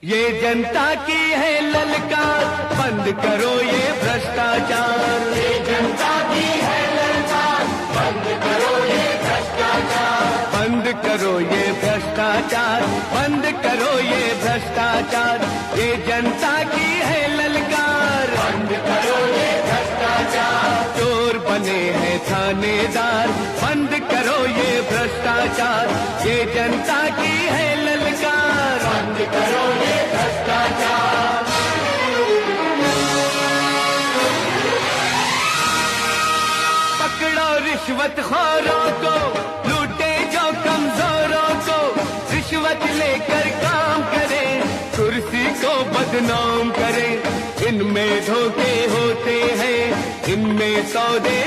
ये जनता की है ललकार, बंद करो ये भ्रष्टाचार। ये जनता की है ललकार, बंद करो ये भ्रष्टाचार। बंद करो ये भ्रष्टाचार, बंद करो ये भ्रष्टाचार। ये जनता की है ललकार, बंद करो ये भ्रष्टाचार। चोर बने हैं थानेदार, बंद करो ये भ्रष्टाचार। ये जनता की है ललकार, बंद करो ये भ्रष्टाचार। पकड़ो रिश्वतखोरों को, लूटे जो कमजोरों को। रिश्वत लेकर काम करे, कुर्सी को बदनाम करे। इनमें धोखे होते हैं, इनमें सौदे